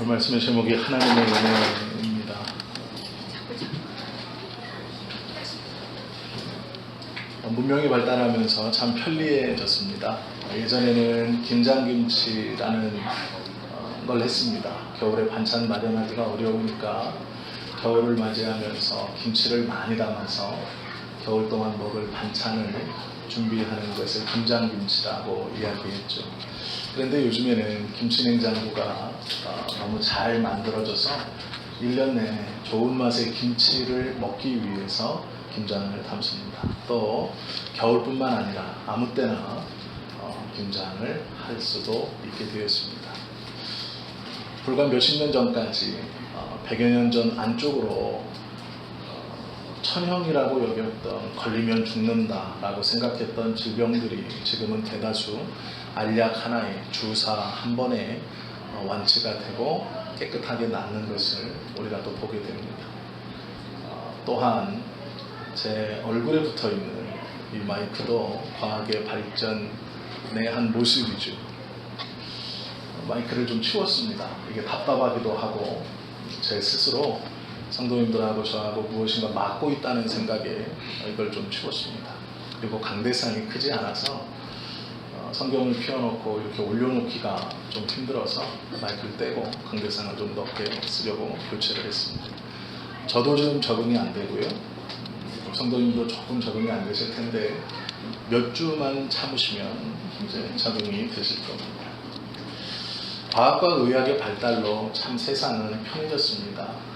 오늘 말씀의 제목이 하나님의 은혜입니다. 문명이 발달하면서 참 편리해졌습니다. 예전에는 김장김치라는 걸 했습니다. 겨울에 반찬 마련하기가 어려우니까 겨울을 맞이하면서 김치를 많이 담아서 겨울 동안 먹을 반찬을 준비하는 것을 김장김치라고 이야기했죠. 그런데 요즘에는 김치냉장고가 너무 잘 만들어져서 1년 내내 좋은 맛의 김치를 먹기 위해서 김장을 담습니다. 또 겨울뿐만 아니라 아무 때나 김장을 할 수도 있게 되었습니다. 불과 몇십 년 전까지 100여 년 전 안쪽으로 천형이라고 여겼던 걸리면 죽는다라고 생각했던 질병들이 지금은 대다수 알약 하나에 주사 한 번에 완치가 되고 깨끗하게 낫는 것을 우리가 또 보게 됩니다. 또한 제 얼굴에 붙어있는 이 마이크도 과학의 발전의 한 모습이죠. 마이크를 좀 치웠습니다. 이게 답답하기도 하고 제 스스로 성도님들하고 저하고 무엇인가 막고 있다는 생각에 이걸 좀 치웠습니다. 그리고 강대상이 크지 않아서 성경을 펴놓고 이렇게 올려놓기가 좀 힘들어서 마이크를 떼고 강대상을 좀 넓게 쓰려고 교체를 했습니다. 저도 좀 적응이 안 되고요. 성도님도 조금 적응이 안 되실 텐데 몇 주만 참으시면 이제 적응이 되실 겁니다. 과학과 의학의 발달로 참 세상은 편해졌습니다.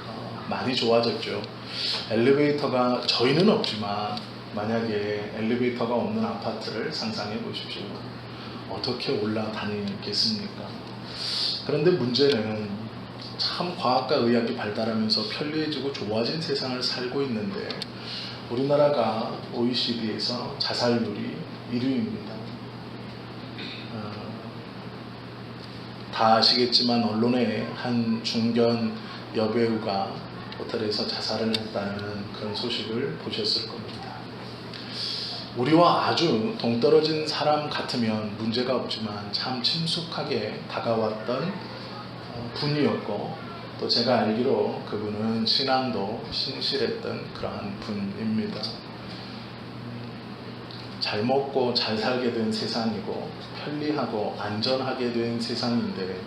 많이 좋아졌죠. 엘리베이터가 저희는 없지만 만약에 엘리베이터가 없는 아파트를 상상해 보십시오. 어떻게 올라다니겠습니까? 그런데 문제는 참 과학과 의학이 발달하면서 편리해지고 좋아진 세상을 살고 있는데 우리나라가 OECD에서 자살률이 1위입니다. 다 아시겠지만 언론에 한 중견 여배우가 호텔에서 자살을 했다는 그런 소식을 보셨을 겁니다. 우리와 아주 동떨어진 사람 같으면 문제가 없지만 참 친숙하게 다가왔던 분이었고 또 제가 알기로 그분은 신앙도 신실했던 그러한 분입니다. 잘 먹고 잘 살게 된 세상이고 편리하고 안전하게 된 세상인데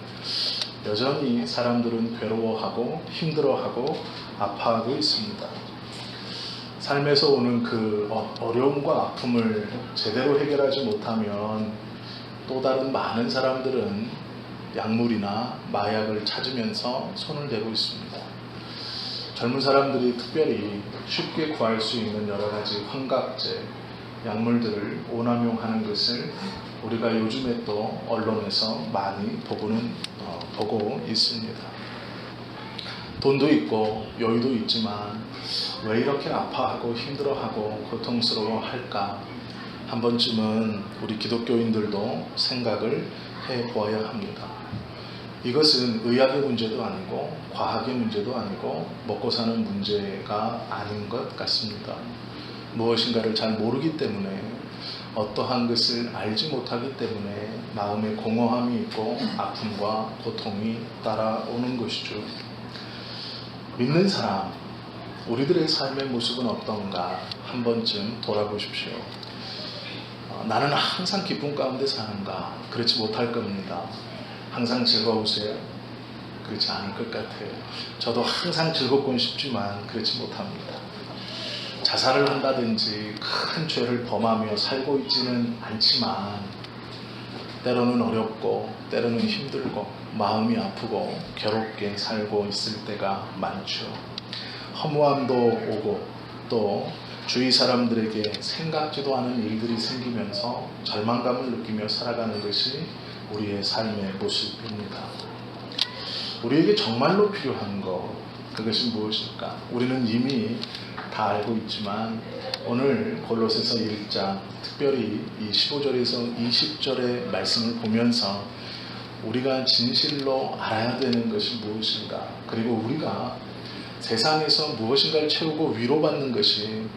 여전히 사람들은 괴로워하고 힘들어하고 아파하고 있습니다. 삶에서 오는 그 어려움과 아픔을 제대로 해결하지 못하면 또 다른 많은 사람들은 약물이나 마약을 찾으면서 손을 대고 있습니다. 젊은 사람들이 특별히 쉽게 구할 수 있는 여러 가지 환각제, 약물들을 오남용하는 것을 우리가 요즘에 또 언론에서 많이 보고 있습니다. 돈도 있고 여유도 있지만 왜 이렇게 아파하고 힘들어하고 고통스러워할까? 한 번쯤은 우리 기독교인들도 생각을 해보아야 합니다. 이것은 의학의 문제도 아니고 과학의 문제도 아니고 먹고 사는 문제가 아닌 것 같습니다. 무엇인가를 잘 모르기 때문에 어떠한 것을 알지 못하기 때문에 마음에 공허함이 있고 아픔과 고통이 따라오는 것이죠. 믿는 사람, 우리들의 삶의 모습은 어떤가 한 번쯤 돌아보십시오. 나는 항상 기쁨 가운데 사는가? 그렇지 못할 겁니다. 항상 즐거우세요? 그렇지 않을 것 같아요. 저도 항상 즐겁곤 싶지만 그렇지 못합니다. 자살을 한다든지 큰 죄를 범하며 살고 있지는 않지만 때로는 어렵고 때로는 힘들고 마음이 아프고 괴롭게 살고 있을 때가 많죠. 허무함도 오고 또 주위 사람들에게 생각지도 않은 일들이 생기면서 절망감을 느끼며 살아가는 것이 우리의 삶의 모습입니다. 우리에게 정말로 필요한 것, 그것이 무엇일까? 우리는 이미 다 알고 있지만 오늘 골로새서 1장 특별히 이 15절에서 20절의 말씀을 보면서 우리가 진실로 알아야 되는 것이 무엇인가, 그리고 우리가 세상에서 무엇인가를 채우고 위로받는 것이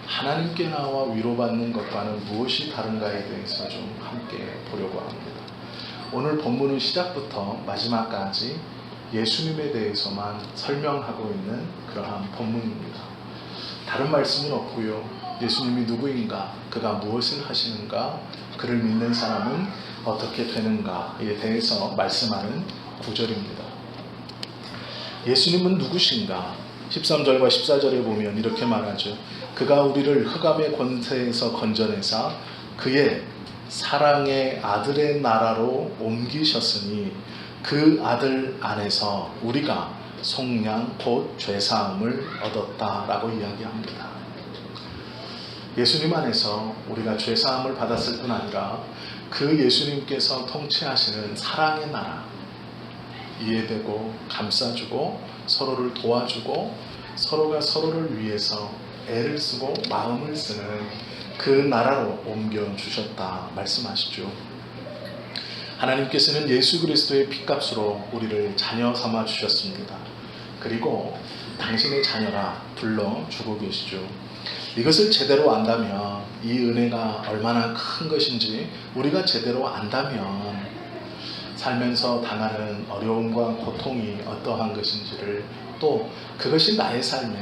하나님께 나와 위로받는 것과는 무엇이 다른가에 대해서 좀 함께 보려고 합니다. 오늘 본문은 시작부터 마지막까지 예수님에 대해서만 설명하고 있는 그러한 본문입니다. 다른 말씀은 없고요. 예수님이 누구인가, 그가 무엇을 하시는가, 그를 믿는 사람은 어떻게 되는가에 대해서 말씀하는 구절입니다. 예수님은 누구신가? 13절과 14절에 보면 이렇게 말하죠. 그가 우리를 흑암의 권세에서 건져내사 그의 사랑의 아들의 나라로 옮기셨으니 그 아들 안에서 우리가 속량 곧 죄사함을 얻었다라고 이야기합니다. 예수님 안에서 우리가 죄사함을 받았을 뿐 아니라 그 예수님께서 통치하시는 사랑의 나라, 이해되고 감싸주고 서로를 도와주고 서로가 서로를 위해서 애를 쓰고 마음을 쓰는 그 나라로 옮겨주셨다 말씀하시죠. 하나님께서는 예수 그리스도의 피값으로 우리를 자녀 삼아 주셨습니다. 그리고 당신의 자녀라 불러주고 계시죠. 이것을 제대로 안다면, 이 은혜가 얼마나 큰 것인지 우리가 제대로 안다면 살면서 당하는 어려움과 고통이 어떠한 것인지를, 또 그것이 나의 삶에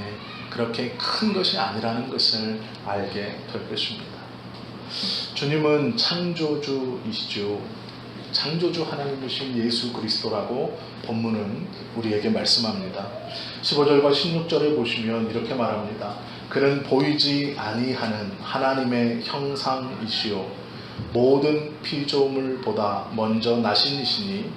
그렇게 큰 것이 아니라는 것을 알게 될 것입니다. 주님은 창조주이시죠. 창조주 하나님이신 예수 그리스도라고 본문은 우리에게 말씀합니다. 15절과 16절에 보시면 이렇게 말합니다. 그는 보이지 아니하는 하나님의 형상이시요 모든 피조물보다 먼저 나신 이시니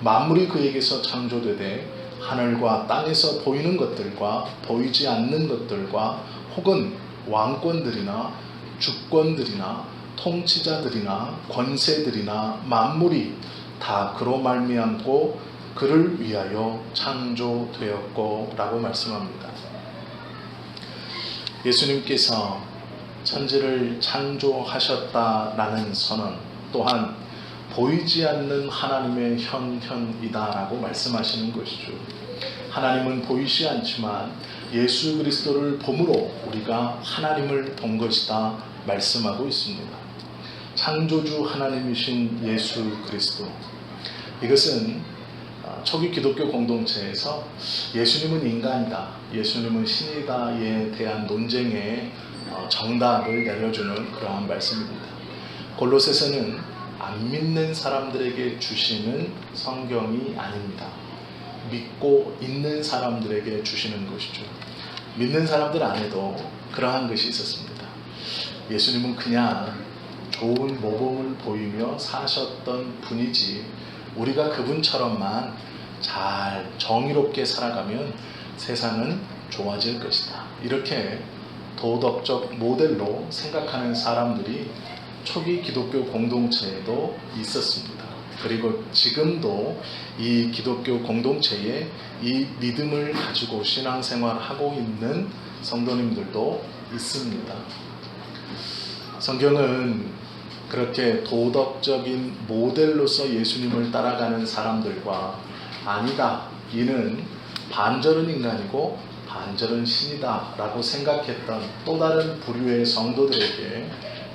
만물이 그에게서 창조되되 하늘과 땅에서 보이는 것들과 보이지 않는 것들과 혹은 왕권들이나 주권들이나 통치자들이나 권세들이나 만물이 다 그로 말미암고 그를 위하여 창조되었고 라고 말씀합니다. 예수님께서 천지를 창조하셨다라는 선언, 또한 보이지 않는 하나님의 형편이다라고 말씀하시는 것이죠. 하나님은 보이지 않지만 예수 그리스도를 봄으로 우리가 하나님을 본 것이다 말씀하고 있습니다. 창조주 하나님이신 예수 그리스도, 이것은 초기 기독교 공동체에서 예수님은 인간이다, 예수님은 신이다에 대한 논쟁의 정답을 내려주는 그러한 말씀입니다. 골로새서는 안 믿는 사람들에게 주시는 성경이 아닙니다. 믿고 있는 사람들에게 주시는 것이죠. 믿는 사람들 안에도 그러한 것이 있었습니다. 예수님은 그냥 좋은 모범을 보이며 사셨던 분이지, 우리가 그분처럼만 잘 정의롭게 살아가면 세상은 좋아질 것이다, 이렇게 도덕적 모델로 생각하는 사람들이 초기 기독교 공동체에도 있었습니다. 그리고 지금도 이 기독교 공동체에 이 믿음을 가지고 신앙생활을 하고 있는 성도님들도 있습니다. 성경은 그렇게 도덕적인 모델로서 예수님을 따라가는 사람들과 아니다, 이는 반절은 인간이고 반절은 신이다 라고 생각했던 또 다른 부류의 성도들에게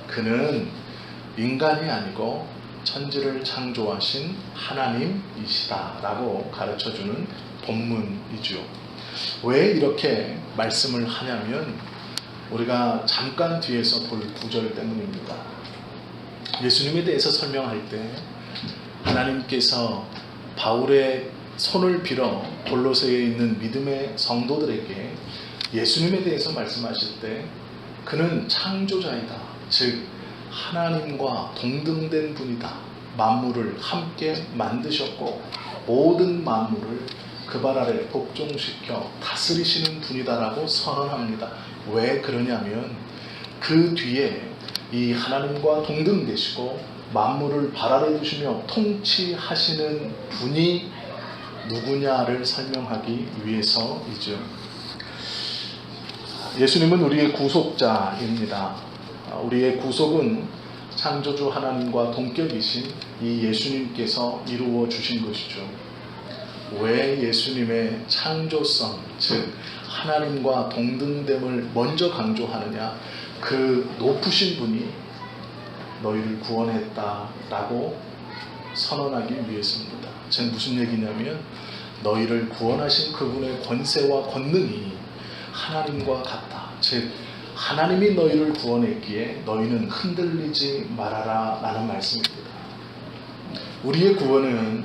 그는 인간이 아니고 천지를 창조하신 하나님이시다 라고 가르쳐주는 본문이죠. 왜 이렇게 말씀을 하냐면 우리가 잠깐 뒤에서 볼 구절 때문입니다. 예수님에 대해서 설명할 때 하나님께서 바울의 손을 빌어 골로새에 있는 믿음의 성도들에게 예수님에 대해서 말씀하실 때 그는 창조자이다, 즉 하나님과 동등된 분이다, 만물을 함께 만드셨고 모든 만물을 그 발 아래 복종시켜 다스리시는 분이다라고 선언합니다. 왜 그러냐면 그 뒤에 이 하나님과 동등되시고 만물을 발 아래 두시며 통치하시는 분이 누구냐를 설명하기 위해서이죠. 예수님은 우리의 구속자입니다. 우리의 구속은 창조주 하나님과 동격이신 이 예수님께서 이루어 주신 것이죠. 왜 예수님의 창조성, 즉 하나님과 동등됨을 먼저 강조하느냐? 그 높으신 분이 너희를 구원했다라고 선언하기 위해서입니다. 즉 무슨 얘기냐면 너희를 구원하신 그분의 권세와 권능이 하나님과 같다. 즉 하나님이 너희를 구원했기에 너희는 흔들리지 말아라 라는 말씀입니다. 우리의 구원은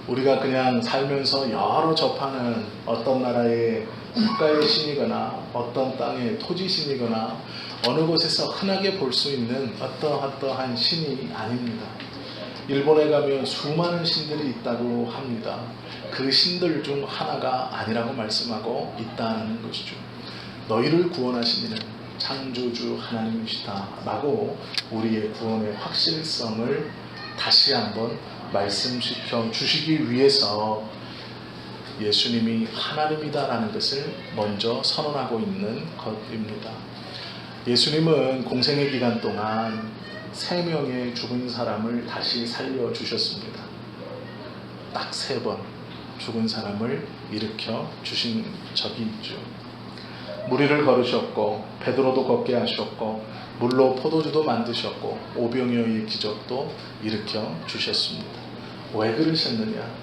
우리가 그냥 살면서 여러 접하는 어떤 나라의 국가의 신이거나 어떤 땅의 토지 신이거나 어느 곳에서 흔하게 볼 수 있는 어떠한 신이 아닙니다. 일본에 가면 수많은 신들이 있다고 합니다. 그 신들 중 하나가 아니라고 말씀하고 있다는 것이죠. 너희를 구원하신 이는 창조주 하나님이시다 라고 우리의 구원의 확실성을 다시 한번 말씀시켜 주시기 위해서 예수님이 하나님이다 라는 것을 먼저 선언하고 있는 것입니다. 예수님은 공생의 기간 동안 3명의 죽은 사람을 다시 살려주셨습니다. 딱 3번 죽은 사람을 일으켜 주신 적이 있죠. 무리를 걸으셨고 베드로도 걷게 하셨고 물로 포도주도 만드셨고 오병이어의 기적도 일으켜 주셨습니다. 왜 그러셨느냐?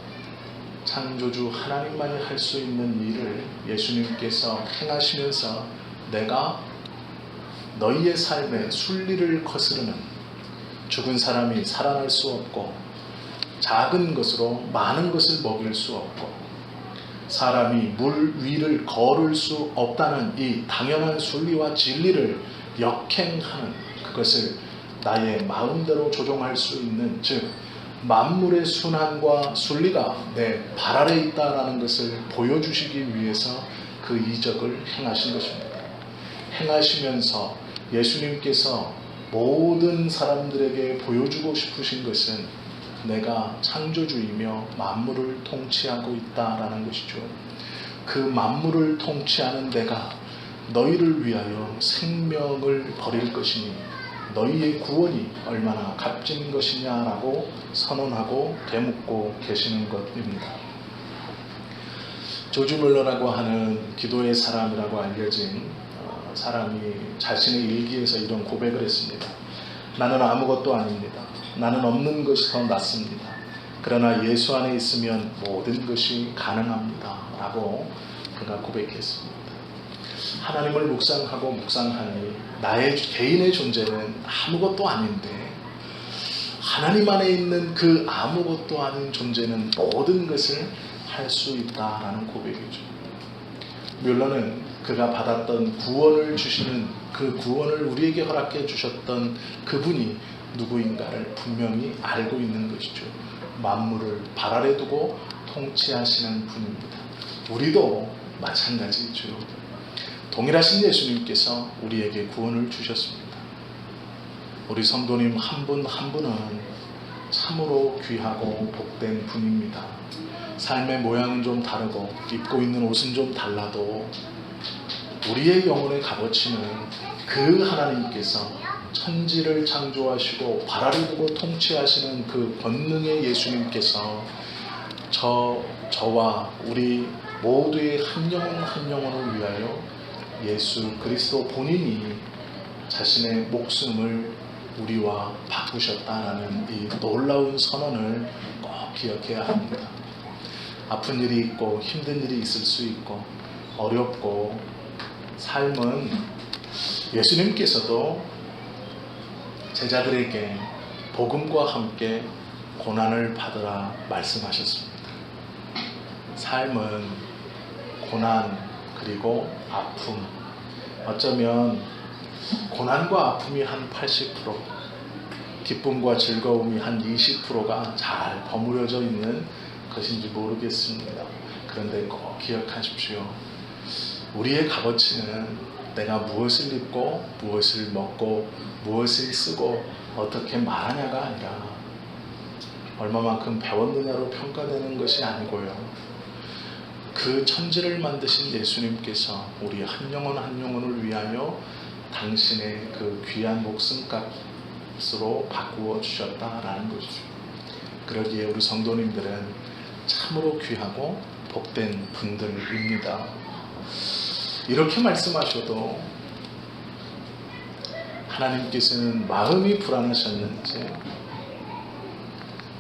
창조주 하나님만이 할 수 있는 일을 예수님께서 행하시면서 내가 너희의 삶에 순리를 거스르는 죽은 사람이 살아날 수 없고 작은 것으로 많은 것을 먹일 수 없고 사람이 물 위를 걸을 수 없다는 이 당연한 순리와 진리를 역행하는 그것을 나의 마음대로 조종할 수 있는 즉 만물의 순환과 순리가 내 발 아래 있다라는 것을 보여주시기 위해서 그 이적을 행하신 것입니다. 행하시면서 예수님께서 모든 사람들에게 보여주고 싶으신 것은 내가 창조주이며 만물을 통치하고 있다라는 것이죠. 그 만물을 통치하는 내가 너희를 위하여 생명을 버릴 것이니 너희의 구원이 얼마나 값진 것이냐라고 선언하고 되묻고 계시는 것입니다. 조지 뮬러라고 하는 기도의 사람이라고 알려진 사람이 자신의 일기에서 이런 고백을 했습니다. 나는 아무것도 아닙니다. 나는 없는 것이 더 낫습니다. 그러나 예수 안에 있으면 모든 것이 가능합니다. 라고 그가 고백했습니다. 하나님을 묵상하고 묵상하니 나의 개인의 존재는 아무것도 아닌데 하나님 안에 있는 그 아무것도 아닌 존재는 모든 것을 할 수 있다라는 고백이죠. 뮬러는 그가 받았던 구원을 주시는 그 구원을 우리에게 허락해 주셨던 그분이 누구인가를 분명히 알고 있는 것이죠. 만물을 발 아래 두고 통치하시는 분입니다. 우리도 마찬가지죠. 동일하신 예수님께서 우리에게 구원을 주셨습니다. 우리 성도님 한 분 한 분은 참으로 귀하고 복된 분입니다. 삶의 모양은 좀 다르고 입고 있는 옷은 좀 달라도 우리의 영혼의 값어치는 그 하나님께서 천지를 창조하시고 발 아래 두고 통치하시는 그 권능의 예수님께서 저와 우리 모두의 한 영혼 한 영혼을 위하여 예수 그리스도 본인이 자신의 목숨을 우리와 바꾸셨다라는 이 놀라운 선언을 꼭 기억해야 합니다. 아픈 일이 있고 힘든 일이 있을 수 있고 어렵고 삶은 예수님께서도 제자들에게 복음과 함께 고난을 받으라 말씀하셨습니다. 삶은 고난 그리고 아픔, 어쩌면 고난과 아픔이 한 80%, 기쁨과 즐거움이 한 20%가 잘 버무려져 있는 것인지 모르겠습니다. 그런데 꼭 기억하십시오. 우리의 값어치는 내가 무엇을 입고 무엇을 먹고 무엇을 쓰고 어떻게 말하냐가 아니라 얼마만큼 배웠느냐로 평가되는 것이 아니고요. 그 천지를 만드신 예수님께서 우리 한 영혼 한 영혼을 위하여 당신의 그 귀한 목숨값으로 바꾸어 주셨다라는 것이죠. 그러기에 우리 성도님들은 참으로 귀하고 복된 분들입니다. 이렇게 말씀하셔도 하나님께서는 마음이 불안하셨는지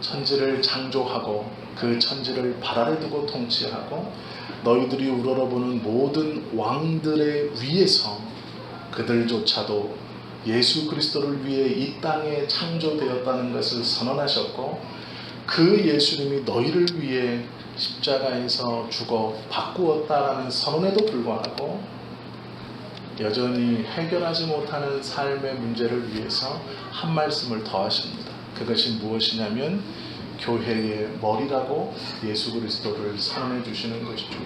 천지를 창조하고 그 천지를 발 아래 두고 통치하고 너희들이 우러러보는 모든 왕들의 위에서 그들조차도 예수 그리스도를 위해 이 땅에 창조되었다는 것을 선언하셨고 그 예수님이 너희를 위해 십자가에서 죽어 바꾸었다라는 선언에도 불구하고 여전히 해결하지 못하는 삶의 문제를 위해서 한 말씀을 더 하십니다. 그것이 무엇이냐면 교회의 머리라고 예수 그리스도를 선언해 주시는 것이죠.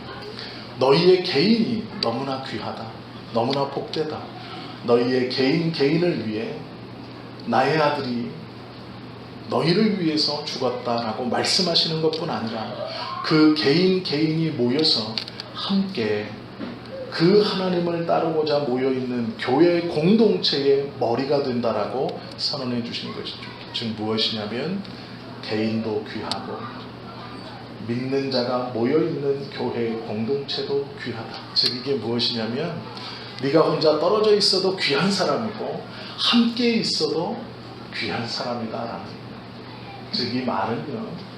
너희의 개인이 너무나 귀하다. 너무나 복되다. 너희의 개인을 위해 나의 아들이 너희를 위해서 죽었다라고 말씀하시는 것뿐 아니라 그 개인이 모여서 함께 그 하나님을 따르고자 모여있는 교회 공동체의 머리가 된다라고 선언해 주시는 것이죠. 즉 무엇이냐면 개인도 귀하고 믿는 자가 모여있는 교회의 공동체도 귀하다. 즉 이게 무엇이냐면 네가 혼자 떨어져 있어도 귀한 사람이고 함께 있어도 귀한 사람이다. 즉 이 말은요,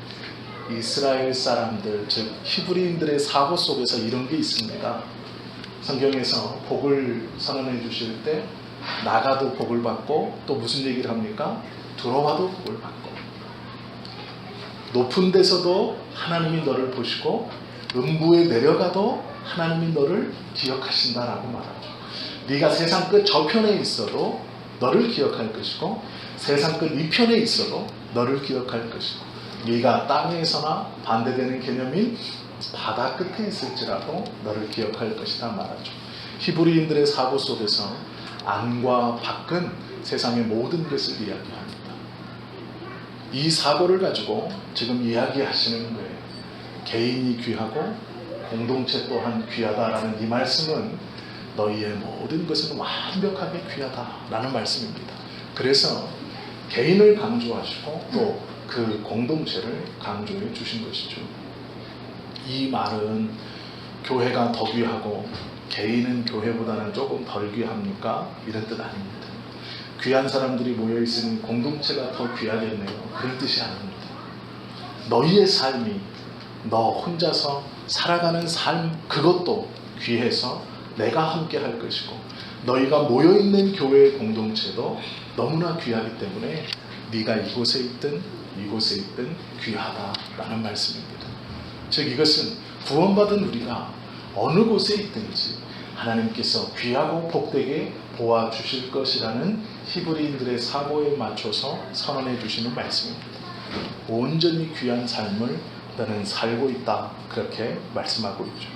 이스라엘 사람들 즉 히브리인들의 사고 속에서 이런 게 있습니다. 성경에서 복을 선언해 주실 때 나가도 복을 받고 또 무슨 얘기를 합니까? 들어와도 복을 받고 높은 데서도 하나님이 너를 보시고 음부에 내려가도 하나님이 너를 기억하신다라고 말하죠. 네가 세상 끝 저편에 있어도 너를 기억할 것이고 세상 끝 이편에 있어도 너를 기억할 것이고 네가 땅에서나 반대되는 개념인 바다 끝에 있을지라도 너를 기억할 것이다 말하죠. 히브리인들의 사고 속에서 안과 밖은 세상의 모든 것을 이야기합니다. 이 사고를 가지고 지금 이야기하시는 거예요. 개인이 귀하고 공동체 또한 귀하다라는 이 말씀은 너희의 모든 것은 완벽하게 귀하다라는 말씀입니다. 그래서 개인을 강조하시고 또 그 공동체를 강조해 주신 것이죠. 이 말은 교회가 더 귀하고 개인은 교회보다는 조금 덜 귀합니까? 이런 뜻 아닙니다. 귀한 사람들이 모여있으니 공동체가 더 귀하겠네요. 그런 뜻이 아닙니다. 너희의 삶이 너 혼자서 살아가는 삶 그것도 귀해서 내가 함께 할 것이고 너희가 모여있는 교회의 공동체도 너무나 귀하기 때문에 네가 이곳에 있든 이곳에 있든 귀하다라는 말씀입니다. 즉 이것은 구원받은 우리가 어느 곳에 있든지 하나님께서 귀하고 복되게 보아주실 것이라는 히브리인들의 사고에 맞춰서 선언해 주시는 말씀입니다. 온전히 귀한 삶을 너는 살고 있다 그렇게 말씀하고 있죠.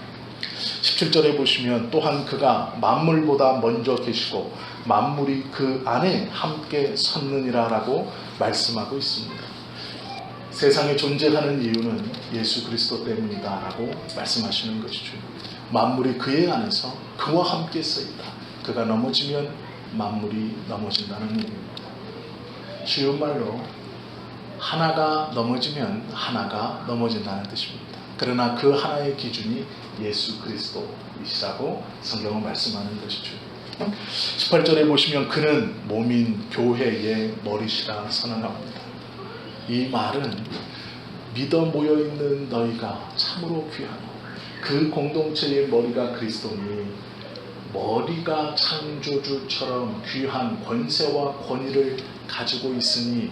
17절에 보시면 또한 그가 만물보다 먼저 계시고 만물이 그 안에 함께 섰느니라 라고 말씀하고 있습니다. 세상에 존재하는 이유는 예수 그리스도 때문이다 라고 말씀하시는 것이죠. 만물이 그의 안에서 그와 함께 서있다. 그가 넘어지면 만물이 넘어진다는 얘기입니다. 쉬운 말로 하나가 넘어지면 하나가 넘어진다는 뜻입니다. 그러나 그 하나의 기준이 예수 그리스도이시라고 성경은 말씀하는 것이죠. 18절에 보시면 그는 몸인 교회의 머리시라 선언합니다. 이 말은 믿어 모여있는 너희가 참으로 귀하고 그 공동체의 머리가 그리스도니 머리가 창조주처럼 귀한 권세와 권위를 가지고 있으니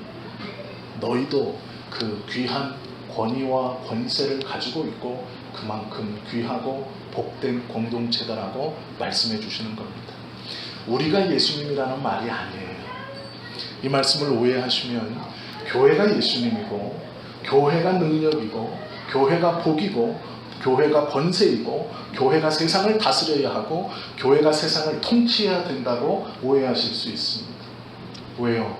너희도 그 귀한 권위와 권세를 가지고 있고 그만큼 귀하고 복된 공동체다라고 말씀해 주시는 겁니다. 우리가 예수님이라는 말이 아니에요. 이 말씀을 오해하시면 교회가 예수님이고 교회가 능력이고 교회가 복이고 교회가 권세이고 교회가 세상을 다스려야 하고 교회가 세상을 통치해야 된다고 오해하실 수 있습니다. 왜요?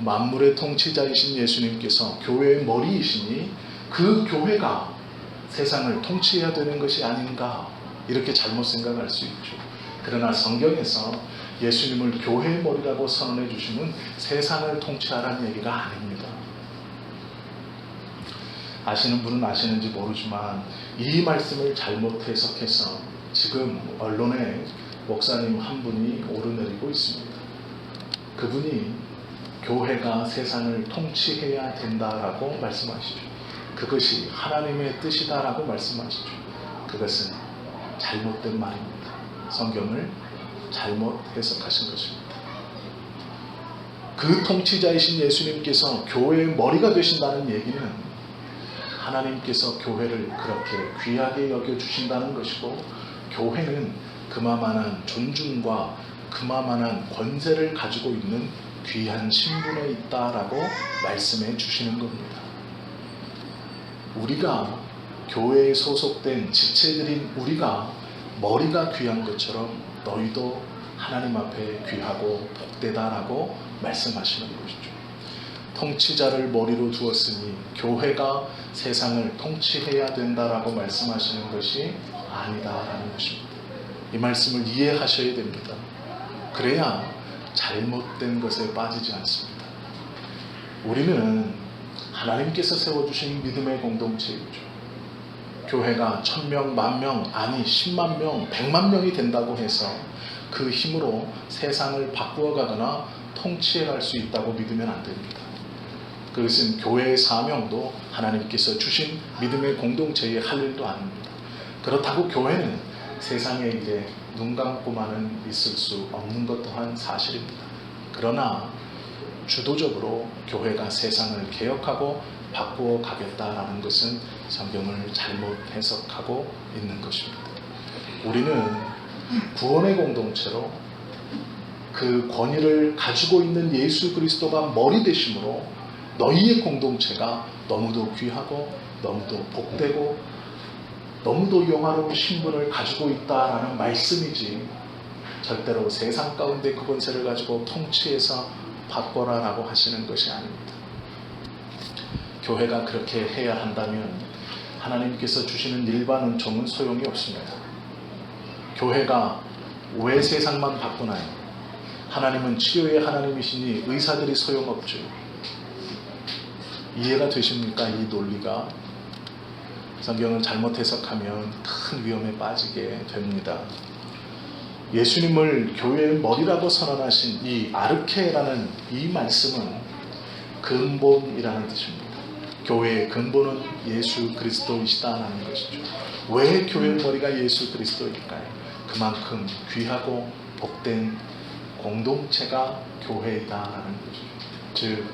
만물의 통치자이신 예수님께서 교회의 머리이시니 그 교회가 세상을 통치해야 되는 것이 아닌가 이렇게 잘못 생각할 수 있죠. 그러나 성경에서 예수님을 교회의 머리라고 선언해 주시면 세상을 통치하라는 얘기가 아닙니다. 아시는 분은 아시는지 모르지만 이 말씀을 잘못 해석해서 지금 언론에 목사님 한 분이 오르내리고 있습니다. 그분이 교회가 세상을 통치해야 된다라고 말씀하시죠. 그것이 하나님의 뜻이다라고 말씀하시죠. 그것은 잘못된 말입니다. 성경을 잘못 해석하신 것입니다. 그 통치자이신 예수님께서 교회의 머리가 되신다는 얘기는 하나님께서 교회를 그렇게 귀하게 여겨주신다는 것이고, 교회는 그만한 존중과 그만한 권세를 가지고 있는 귀한 신분에 있다라고 말씀해 주시는 겁니다. 우리가 교회에 소속된 지체들인 우리가 머리가 귀한 것처럼 너희도 하나님 앞에 귀하고 복되다라고 말씀하시는 것이죠. 통치자를 머리로 두었으니 교회가 세상을 통치해야 된다라고 말씀하시는 것이 아니다라는 것입니다. 이 말씀을 이해하셔야 됩니다. 그래야 잘못된 것에 빠지지 않습니다. 우리는 하나님께서 세워주신 믿음의 공동체이죠. 교회가 1000명, 10,000명, 아니 10만 명, 100만 명이 된다고 해서 그 힘으로 세상을 바꾸어 가거나 통치해 갈 수 있다고 믿으면 안 됩니다. 그것은 교회의 사명도 하나님께서 주신 믿음의 공동체에 할 일도 아닙니다. 그렇다고 교회는 세상의 일에 눈 감고만은 있을 수 없는 것 또한 사실입니다. 그러나 주도적으로 교회가 세상을 개혁하고 바꾸어 가겠다라는 것은 성경을 잘못 해석하고 있는 것입니다. 우리는 구원의 공동체로 그 권위를 가지고 있는 예수 그리스도가 머리 되심으로 너희의 공동체가 너무도 귀하고 너무도 복되고 너무도 영화로운 신분을 가지고 있다라는 말씀이지, 절대로 세상 가운데 그 권세를 가지고 통치해서 바꿔라라고 하시는 것이 아닙니다. 교회가 그렇게 해야 한다면 하나님께서 주시는 일반 은총은 소용이 없습니다. 교회가 왜 세상만 바꾸나요? 하나님은 치료의 하나님이시니 의사들이 소용없죠. 이해가 되십니까? 이 논리가. 성경을 잘못 해석하면 큰 위험에 빠지게 됩니다. 예수님을 교회의 머리라고 선언하신 이 아르케라는 이 말씀은 근본이라는 뜻입니다. 교회의 근본은 예수 그리스도이시다라는 것이죠. 왜 교회의 머리가 예수 그리스도일까요? 그만큼 귀하고 복된 공동체가 교회이다라는 것이죠. 즉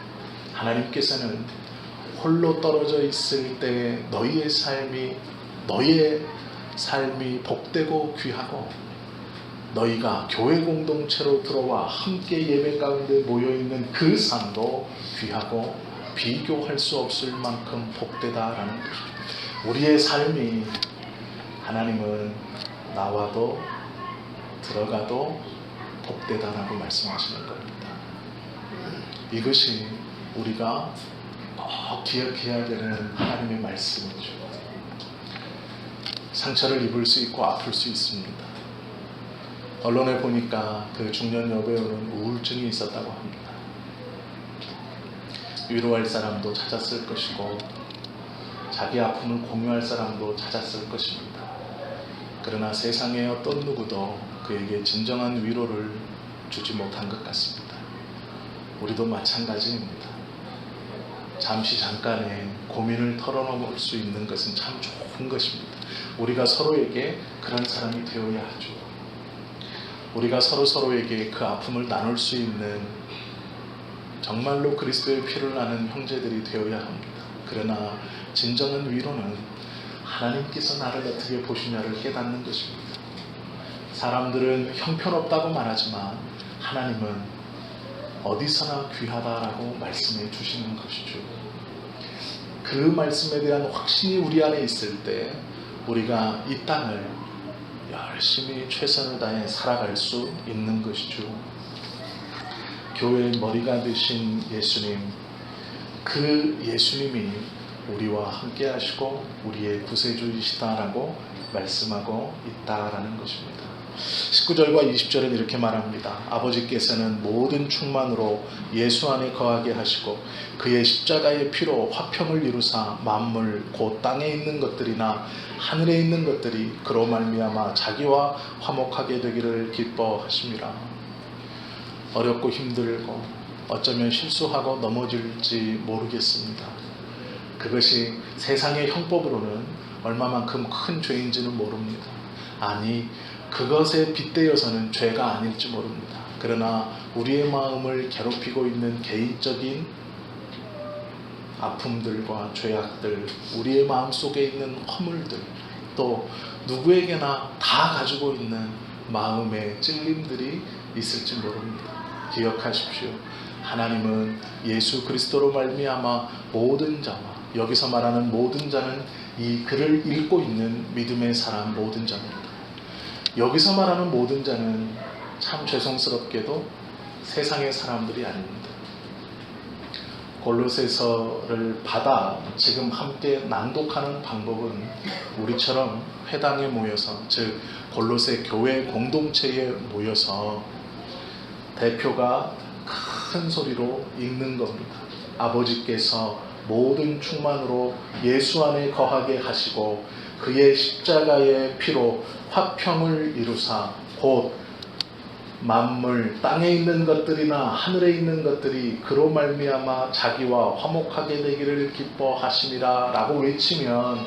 하나님께서는 홀로 떨어져 있을 때 너희의 삶이 복되고 귀하고, 너희가 교회 공동체로 들어와 함께 예배 가운데 모여있는 그 삶도 귀하고 비교할 수 없을 만큼 복되다라는 것이죠. 우리의 삶이 하나님은 나와도 들어가도 복되다라고 말씀하시는 겁니다. 이것이 우리가 꼭 기억해야 되는 하나님의 말씀이죠. 상처를 입을 수 있고 아플 수 있습니다. 언론에 보니까 그 중년 여배우는 우울증이 있었다고 합니다. 위로할 사람도 찾았을 것이고 자기 아픔을 공유할 사람도 찾았을 것입니다. 그러나 세상의 어떤 누구도 그에게 진정한 위로를 주지 못한 것 같습니다. 우리도 마찬가지입니다. 잠깐의 고민을 털어놓을 수 있는 것은 참 좋은 것입니다. 우리가 서로에게 그런 사람이 되어야 하죠. 우리가 서로에게 그 아픔을 나눌 수 있는 정말로 그리스도의 피를 나는 형제들이 되어야 합니다. 그러나 진정한 위로는 하나님께서 나를 어떻게 보시냐를 깨닫는 것입니다. 사람들은 형편없다고 말하지만 하나님은 어디서나 귀하다라고 말씀해 주시는 것이죠. 그 말씀에 대한 확신이 우리 안에 있을 때 우리가 이 땅을 열심히 최선을 다해 살아갈 수 있는 것이죠. 교회의 머리가 되신 예수님, 그 예수님이 우리와 함께 하시고 우리의 구세주이시다라고 말씀하고 있다라는 것입니다. 19절과 20절은 이렇게 말합니다. 아버지께서는 모든 충만으로 예수 안에 거하게 하시고 그의 십자가의 피로 화평을 이루사 만물 곧 땅에 있는 것들이나 하늘에 있는 것들이 그로 말미암아 자기와 화목하게 되기를 기뻐하심이라. 어렵고 힘들고 어쩌면 실수하고 넘어질지 모르겠습니다. 그것이 세상의 형법으로는 얼마만큼 큰 죄인지는 모릅니다. 아니, 그것에 빗대어서는 죄가 아닐지 모릅니다. 그러나 우리의 마음을 괴롭히고 있는 개인적인 아픔들과 죄악들, 우리의 마음속에 있는 허물들, 또 누구에게나 다 가지고 있는 마음의 찔림들이 있을지 모릅니다. 기억하십시오. 하나님은 예수 그리스도로 말미암아 모든 자와, 여기서 말하는 모든 자는 이 글을 읽고 있는 믿음의 사람 모든 자입니다. 여기서 말하는 모든 자는 참 죄송스럽게도 세상의 사람들이 아닙니다. 골로새서를 받아 지금 함께 낭독하는 방법은 우리처럼 회당에 모여서, 즉 골로새 교회 공동체에 모여서 대표가 큰 소리로 읽는 겁니다. 아버지께서 모든 충만으로 예수 안에 거하게 하시고 그의 십자가의 피로 화평을 이루사 곧 만물, 땅에 있는 것들이나 하늘에 있는 것들이 그로 말미암아 자기와 화목하게 되기를 기뻐하심이라 라고 외치면,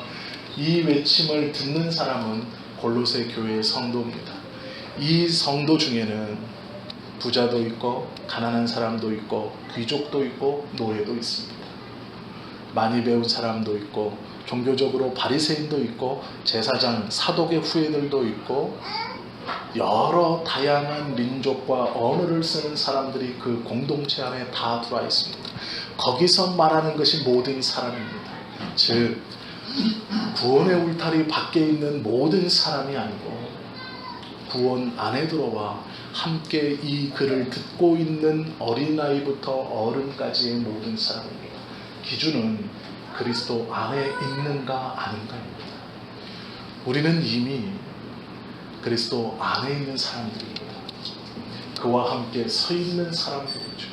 이 외침을 듣는 사람은 골로새 교회의 성도입니다. 이 성도 중에는 부자도 있고 가난한 사람도 있고 귀족도 있고 노예도 있습니다. 많이 배운 사람도 있고 종교적으로 바리새인도 있고 제사장, 사독의 후예들도 있고 여러 다양한 민족과 언어를 쓰는 사람들이 그 공동체 안에 다 들어와 있습니다. 거기서 말하는 것이 모든 사람입니다. 즉 구원의 울타리 밖에 있는 모든 사람이 아니고 구원 안에 들어와 함께 이 글을 듣고 있는 어린아이부터 어른까지의 모든 사람입니다. 기준은 그리스도 안에 있는가 아닌가입니다. 우리는 이미 그리스도 안에 있는 사람들입니다. 그와 함께 서 있는 사람들이죠.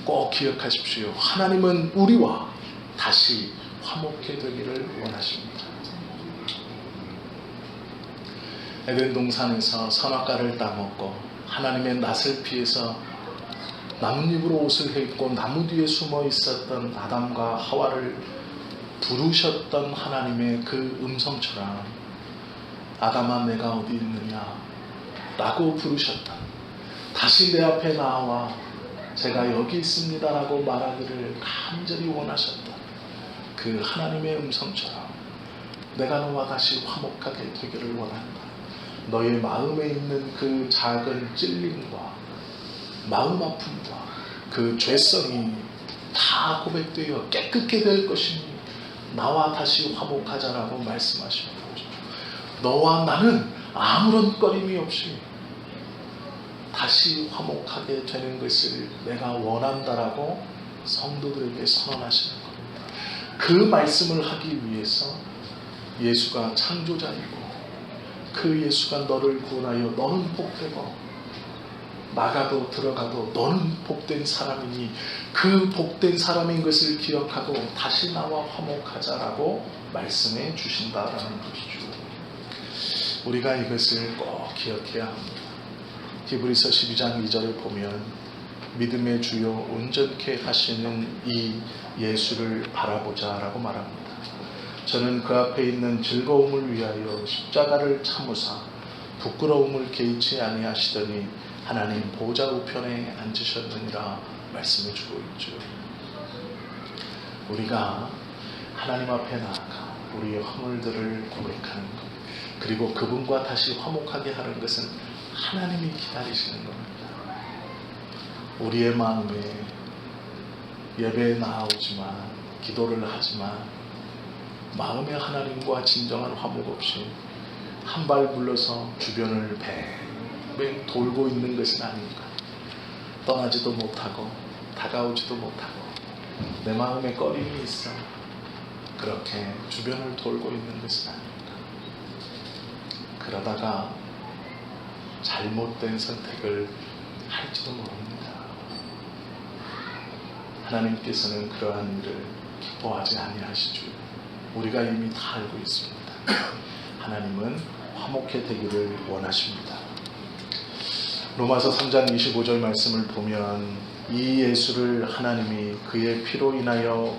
꼭 기억하십시오. 하나님은 우리와 다시 화목해 되기를 원하십니다. 에덴 동산에서 선악과를 따먹고 하나님의 낯을 피해서 나뭇잎으로 옷을 입고 나무 뒤에 숨어 있었던 아담과 하와를 부르셨던 하나님의 그 음성처럼, 아담아 내가 어디 있느냐 라고 부르셨다. 다시 내 앞에 나와 제가 여기 있습니다 라고 말하기를 간절히 원하셨다. 그 하나님의 음성처럼 내가 너와 다시 화목하게 되기를 원한다. 너의 마음에 있는 그 작은 찔림과 마음 아픔과 그 죄성이 다 고백되어 깨끗게 될 것이니 나와 다시 화목하자라고 말씀하십니다. 너와 나는 아무런 꺼림이 없이 다시 화목하게 되는 것을 내가 원한다라고 성도들에게 선언하시는 겁니다. 그 말씀을 하기 위해서 예수가 창조자이고 그 예수가 너를 구원하여 너는 복되고 나가도 들어가도 너는 복된 사람이니 그 복된 사람인 것을 기억하고 다시 나와 화목하자라고 말씀해 주신다라는 것이죠. 우리가 이것을 꼭 기억해야 합니다. 히브리서 12장 2절을 보면 믿음의 주요 온전케 하시는 이 예수를 바라보자 라고 말합니다. 저는 그 앞에 있는 즐거움을 위하여 십자가를 참으사 부끄러움을 개의치 아니하시더니 하나님 보좌 우편에 앉으셨느니라 말씀해 주고 있죠. 우리가 하나님 앞에 나아가 우리의 허물들을 고백하는 것, 그리고 그분과 다시 화목하게 하는 것은 하나님이 기다리시는 겁니다. 우리의 마음에 예배에 나오지만 기도를 하지만 마음에 하나님과 진정한 화목 없이 한 발 물러서 주변을 뱅뱅 돌고 있는 것은 아닌가. 떠나지도 못하고 다가오지도 못하고 내 마음에 꺼림이 있어 그렇게 주변을 돌고 있는 것은 아닌가. 그러다가 잘못된 선택을 할지도 모릅니다. 하나님께서는 그러한 일을 기뻐하지 아니하시죠. 우리가 이미 다 알고 있습니다. 하나님은 화목해 되기를 원하십니다. 로마서 3장 25절 말씀을 보면 이 예수를 하나님이 그의 피로 인하여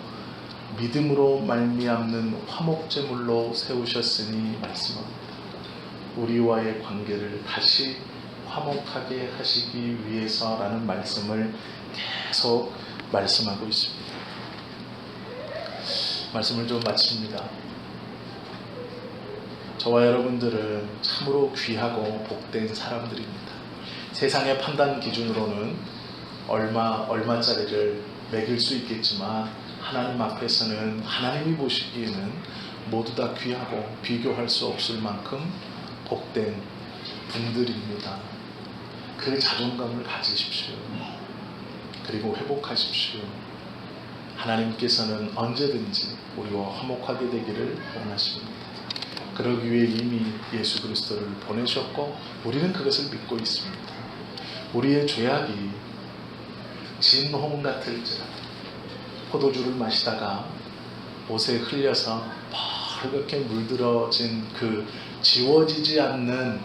믿음으로 말미암는 화목제물로 세우셨으니 말씀합니다. 우리와의 관계를 다시 화목하게 하시기 위해서라는 말씀을 계속 말씀하고 있습니다. 말씀을 좀 마칩니다. 저와 여러분들은 참으로 귀하고 복된 사람들입니다. 세상의 판단 기준으로는 얼마짜리를 매길 수 있겠지만 하나님 앞에서는 하나님이 보시기에는 모두 다 귀하고 비교할 수 없을 만큼 복된 분들입니다. 그 자존감을 가지십시오. 그리고 회복하십시오. 하나님께서는 언제든지 우리와 화목하게 되기를 원하십니다. 그러기 위해 이미 예수 그리스도를 보내셨고 우리는 그것을 믿고 있습니다. 우리의 죄악이 진홍 같을지라도 포도주를 마시다가 옷에 흘려서 벌겋게 물들어진 그 지워지지 않는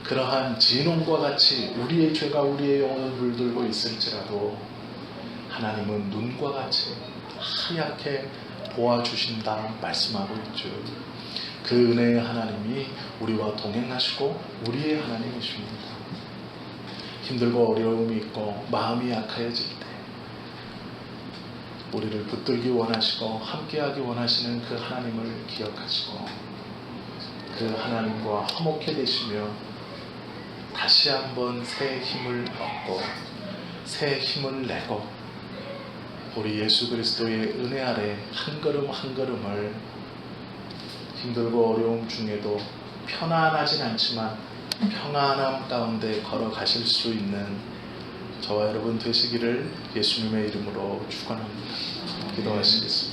그러한 진홍과 같이 우리의 죄가 우리의 영혼을 물들고 있을지라도 하나님은 눈과 같이 하얗게 도와주신다 말씀하고 있죠. 그 은혜의 하나님이 우리와 동행하시고 우리의 하나님이십니다. 힘들고 어려움이 있고 마음이 약해질 때 우리를 붙들기 원하시고 함께하기 원하시는 그 하나님을 기억하시고 그 하나님과 화목해 되시며 다시 한번 새 힘을 얻고 새 힘을 내고 우리 예수 그리스도의 은혜 아래 한 걸음 한 걸음을 힘들고 어려움 중에도 편안하진 않지만 평안함 가운데 걸어가실 수 있는 저와 여러분 되시기를 예수님의 이름으로 축원합니다. 기도하시겠습니다.